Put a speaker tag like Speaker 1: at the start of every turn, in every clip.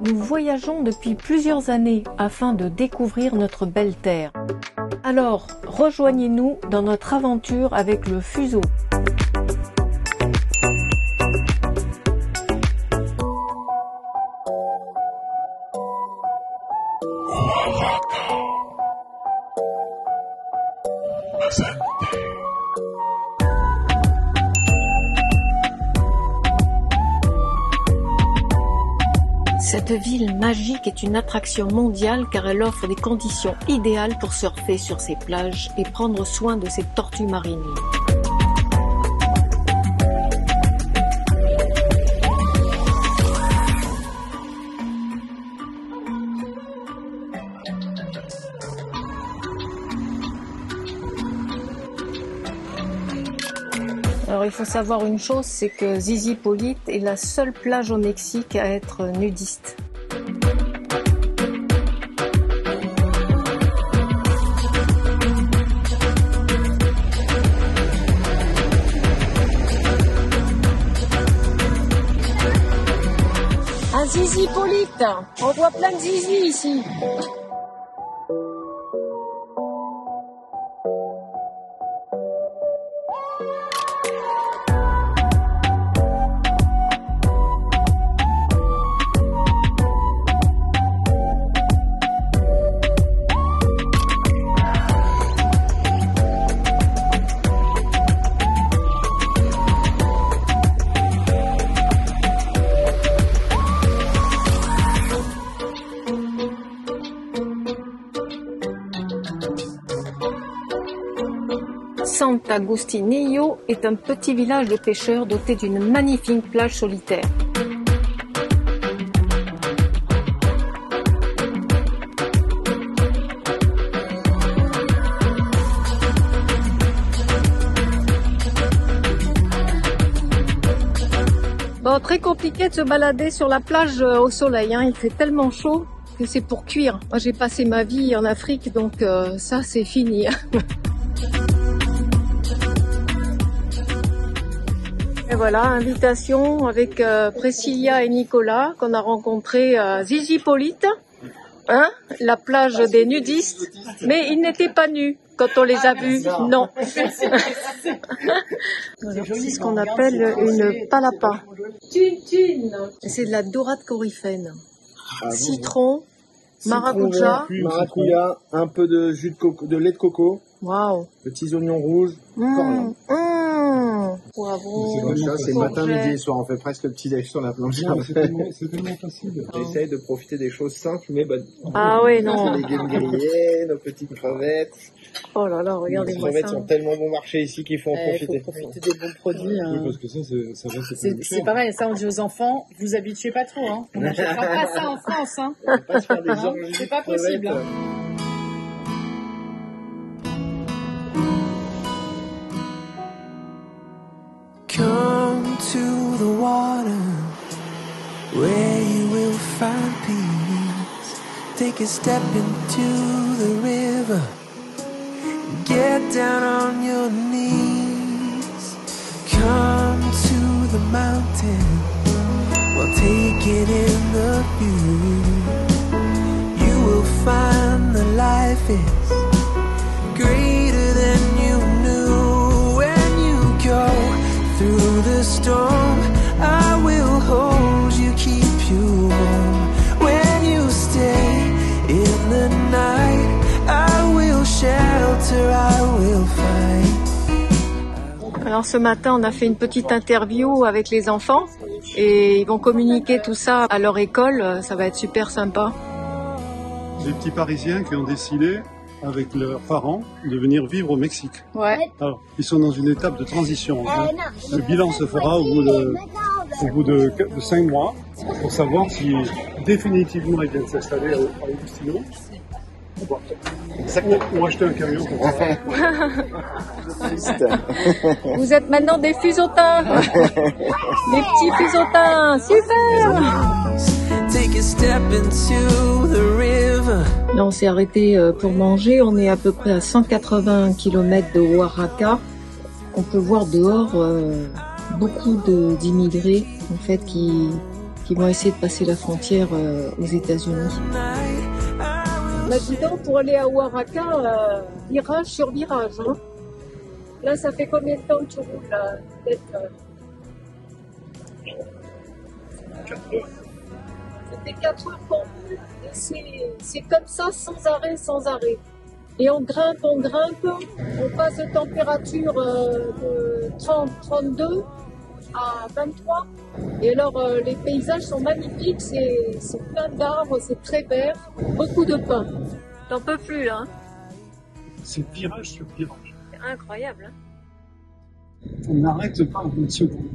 Speaker 1: Nous voyageons depuis plusieurs années afin de découvrir notre belle terre. Alors, rejoignez-nous dans notre aventure avec le fuseau. Cette ville magique est une attraction mondiale car elle offre des conditions idéales pour surfer sur ses plages et prendre soin de ses tortues marines. Alors il faut savoir une chose, c'est que Zizi Polit est la seule plage au Mexique à être nudiste. Un Zizi Polit, on voit plein de Zizi ici. Sant'Agustinillo est un petit village de pêcheurs doté d'une magnifique plage solitaire. Bon, très compliqué de se balader sur la plage au soleil, hein. Il fait tellement chaud que c'est pour cuire. Moi j'ai passé ma vie en Afrique, donc ça c'est fini. Et voilà, invitation avec Priscilla et Nicolas qu'on a rencontrés à Zizi Polit, hein, la plage des nudistes, mais ils n'étaient pas nus quand on les a vus, non. C'est ce qu'on appelle une palapa. C'est de la dorade coryphène. Citron, maracuja,
Speaker 2: un peu de jus de coco, de lait de coco.
Speaker 1: Waouh.
Speaker 2: Petits oignons rouges.
Speaker 1: Poivron.
Speaker 2: C'est le matin, midi et soir. On fait presque le petit déj sur la planche. C'est tellement facile. J'essaye de profiter des choses simples mais bonnes.
Speaker 1: Ah oui, non.
Speaker 2: Les légumes grillés, nos petites crevettes.
Speaker 1: Oh là là, regardez-moi ça.
Speaker 2: Les crevettes sont tellement bon marché ici qu'il faut en profiter.
Speaker 3: Il faut profiter des bons produits.
Speaker 4: Oui, parce que ça
Speaker 3: c'est pareil, ça on dit aux enfants, vous habituez pas trop. Hein. On n'achètera pas ça en France. Hein.
Speaker 2: On peut pas se faire des orgies.
Speaker 3: C'est pas possible. Hein.
Speaker 5: Come to the water where you will find peace. Take a step into the river. Get down on your knees. Come to the mountain while taking in the view. You will find that life is greater than you knew. When you go through the storm, I will hold you, keep you warm. When you stay in the night, I will shelter, I will fight.
Speaker 1: Alors ce matin, on a fait une petite interview avec les enfants et ils vont communiquer tout ça à leur école. Ça va être super sympa.
Speaker 4: Des petits Parisiens qui ont décidé, avec leurs parents, de venir vivre au Mexique.
Speaker 1: Ouais.
Speaker 4: Alors, ils sont dans une étape de transition. Le bilan se fera au bout de 5 mois pour savoir si définitivement ils viennent s'installer à Agustino ou acheter un camion pour ça.
Speaker 1: Vous êtes maintenant des fusotins. Des petits fusotins. Super. Là, on s'est arrêté pour manger. On est à peu près à 180 km de Oaxaca. On peut voir dehors beaucoup d'immigrés en fait qui qui vont essayer de passer la frontière aux États-Unis. Bah, dis donc, pour aller à Oaxaca, virage sur virage. Hein. Là, ça fait combien de temps que tu roules là? Peut-être
Speaker 4: 4 heures.
Speaker 1: ça fait 4 heures qu'on roule. C'est comme ça, sans arrêt, sans arrêt. Et on grimpe, on passe de température de 30, 32 à 23. Et alors, les paysages sont magnifiques, c'est plein d'arbres, c'est très vert, beaucoup de pins. T'en peux plus, là. Hein.
Speaker 4: C'est virage sur virage.
Speaker 1: C'est incroyable. Hein.
Speaker 4: On n'arrête pas une seconde.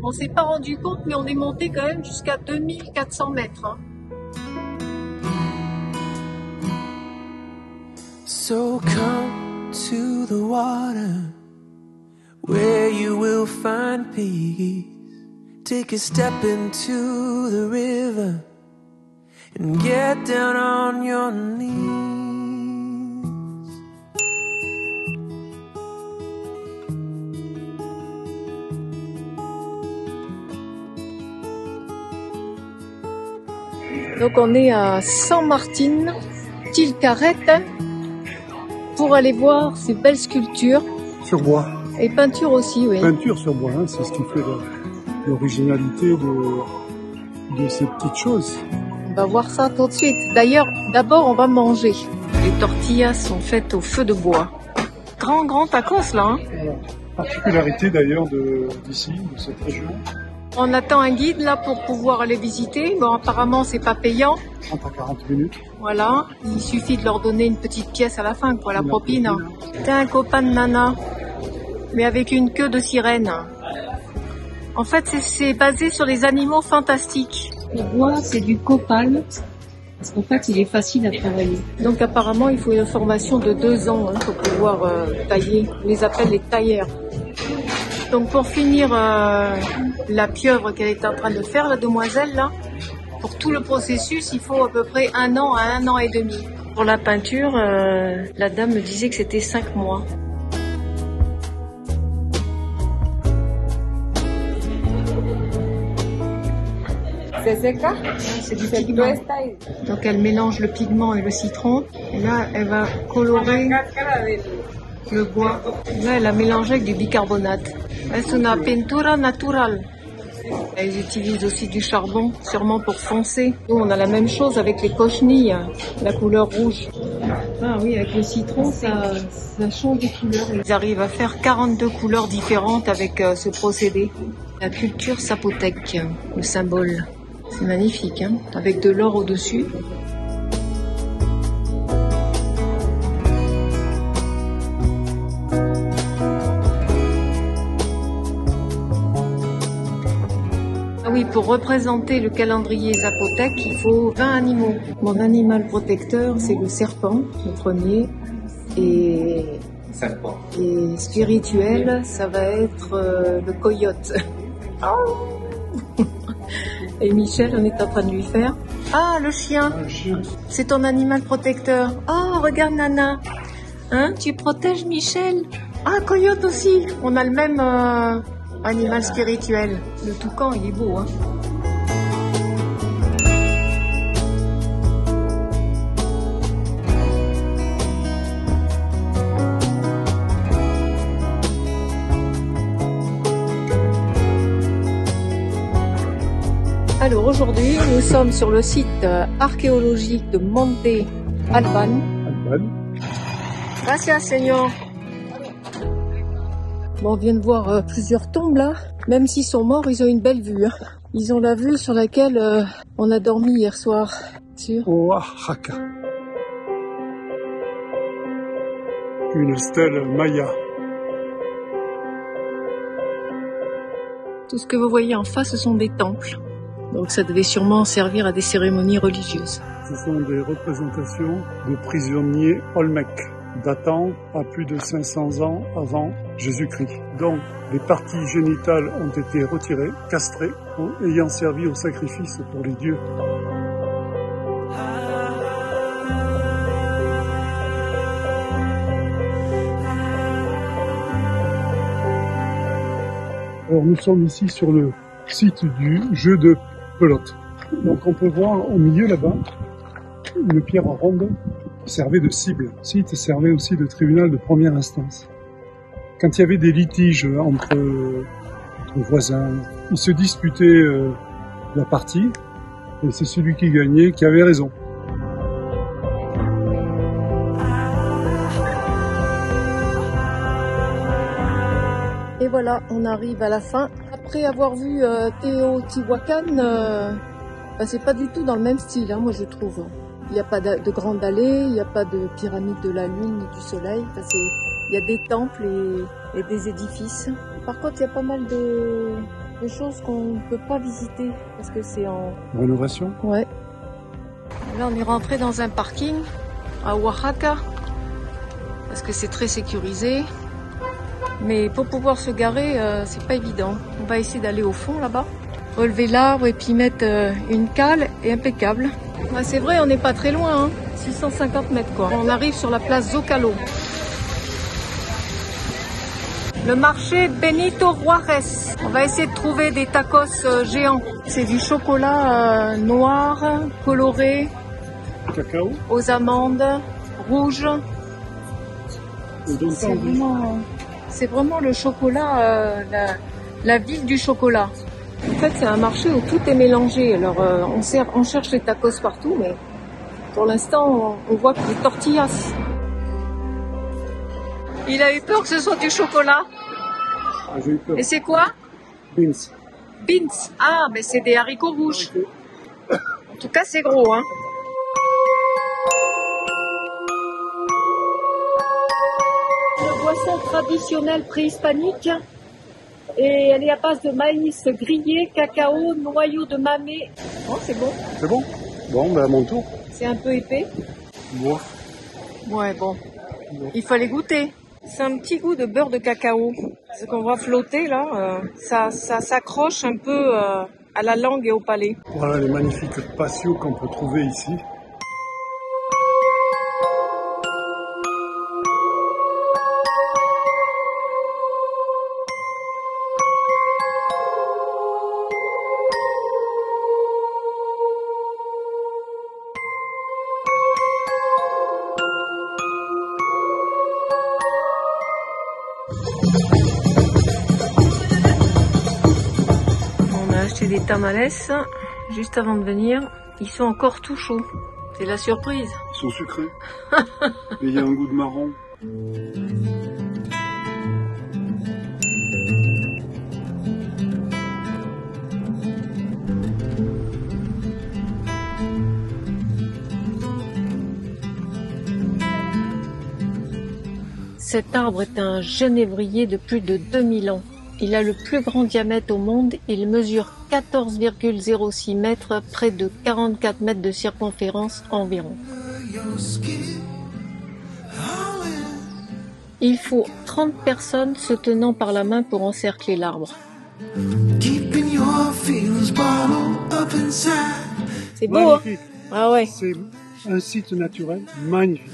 Speaker 1: On s'est pas rendu compte, mais on est monté quand même jusqu'à 2400 mètres. Hein.
Speaker 5: So come to the water where you will find peace. Take a step into the river and get down on your knees.
Speaker 1: Donc on est à San Martín, Tilcaret, pour aller voir ces belles sculptures.
Speaker 4: Sur bois.
Speaker 1: Et peintures aussi, oui.
Speaker 4: Peinture sur bois, hein, c'est ce qui fait l'originalité de ces petites choses.
Speaker 1: On va voir ça tout de suite. D'ailleurs, d'abord on va manger. Les tortillas sont faites au feu de bois. Grand tacos là. Hein.
Speaker 4: Particularité d'ailleurs d'ici, de cette région.
Speaker 1: On attend un guide là pour pouvoir aller visiter. Bon, apparemment c'est pas payant.
Speaker 4: 30 à 40 minutes.
Speaker 1: Voilà, il suffit de leur donner une petite pièce à la fin, quoi, la propine. C'est un copain de nana, mais avec une queue de sirène. En fait, c'est basé sur les animaux fantastiques. Le bois, c'est du copal, parce qu'en fait, il est facile à travailler. Donc apparemment, il faut une formation de 2 ans pour pouvoir tailler. On les appelle les tailleurs. Donc pour finir la pieuvre qu'elle est en train de faire, la demoiselle, là, pour tout le processus, il faut à peu près 1 an à 1 an et demi. Pour la peinture, la dame me disait que c'était 5 mois. C'est du pigment. Donc elle mélange le pigment et le citron. Et là, elle va colorer le bois. Là, elle a mélangé avec du bicarbonate. C'est une peinture naturelle. Ils utilisent aussi du charbon, sûrement pour foncer. Nous, on a la même chose avec les cochenilles, la couleur rouge. Ah oui, avec le citron, ça change de couleur. Ils arrivent à faire 42 couleurs différentes avec ce procédé. La culture zapotèque, le symbole. C'est magnifique, hein, avec de l'or au-dessus. Ah oui, pour représenter le calendrier zapotèque, il faut 20 animaux. Mon animal protecteur, c'est le serpent, le premier. Et spirituel, ça va être le coyote. Et Michel, on est en train de lui faire. Ah, le chien. C'est ton animal protecteur. Oh, regarde Nana. Hein, tu protèges Michel. Ah, coyote aussi. On a le même animal spirituel. Le toucan, il est beau, hein. Alors aujourd'hui, nous sommes sur le site archéologique de Monte Alban. Gracias, señor. Bon, on vient de voir plusieurs tombes là. Même s'ils sont morts, ils ont une belle vue. Hein. Ils ont la vue sur laquelle on a dormi hier soir. Sur
Speaker 4: Oaxaca. Une stèle maya.
Speaker 1: Tout ce que vous voyez en face, ce sont des temples. Donc ça devait sûrement servir à des cérémonies religieuses.
Speaker 4: Ce sont des représentations de prisonniers Olmèques, datant à plus de 500 ans avant Jésus-Christ. Donc les parties génitales ont été retirées, castrées, ayant servi au sacrifice pour les dieux. Alors nous sommes ici sur le site du jeu de pelote. Donc on peut voir au milieu là-bas une pierre ronde qui servait de cible. Le site servait aussi de tribunal de première instance. Quand il y avait des litiges entre voisins, ils se disputaient la partie et c'est celui qui gagnait qui avait raison.
Speaker 1: Et voilà, on arrive à la fin. Après avoir vu Teotihuacan, c'est pas du tout dans le même style, hein, moi je trouve. Il n'y a pas de grande allée, il n'y a pas de pyramide de la lune ni du soleil. Il y a des temples et des édifices. Par contre, il y a pas mal de choses qu'on ne peut pas visiter parce que c'est en
Speaker 4: rénovation.
Speaker 1: Ouais. Là, on est rentré dans un parking à Oaxaca parce que c'est très sécurisé. Mais pour pouvoir se garer, c'est pas évident. On va essayer d'aller au fond là-bas, relever l'arbre et puis mettre une cale et impeccable. Ouais, c'est vrai, on n'est pas très loin, hein. 650 mètres quoi. On arrive sur la place Zocalo. Le marché Benito Juárez. On va essayer de trouver des tacos géants. C'est du chocolat noir, coloré,
Speaker 4: Cacao.
Speaker 1: aux amandes, rouge. C'est vraiment le chocolat, la ville du chocolat. En fait, c'est un marché où tout est mélangé. Alors, on cherche les tacos partout, mais pour l'instant, on voit que des tortillas. Il a eu peur que ce soit du chocolat.
Speaker 4: Ah, j'ai eu peur.
Speaker 1: Et c'est quoi?
Speaker 4: Beans.
Speaker 1: Beans. Ah, mais c'est des haricots rouges. En tout cas, c'est gros, hein. Une boisson traditionnelle préhispanique. Et elle est à base de maïs grillé, cacao, noyau de mamé. Oh, c'est bon.
Speaker 4: C'est bon? Bon, ben à mon tour.
Speaker 1: C'est un peu épais.
Speaker 4: Moi.
Speaker 1: Ouais, bon. Il fallait goûter. C'est un petit goût de beurre de cacao. Ce qu'on va flotter là, ça s'accroche un peu à la langue et au palais.
Speaker 4: Voilà les magnifiques patios qu'on peut trouver ici.
Speaker 1: On a acheté des tamales juste avant de venir. Ils sont encore tout chauds. C'est la surprise.
Speaker 4: Ils sont sucrés. Et il y a un goût de marron.
Speaker 1: Cet arbre est un genévrier de plus de 2000 ans. Il a le plus grand diamètre au monde. Il mesure 14,06 mètres, près de 44 mètres de circonférence environ. Il faut 30 personnes se tenant par la main pour encercler l'arbre. C'est beau, hein?
Speaker 4: Magnifique.
Speaker 1: Ah ouais.
Speaker 4: C'est un site naturel magnifique.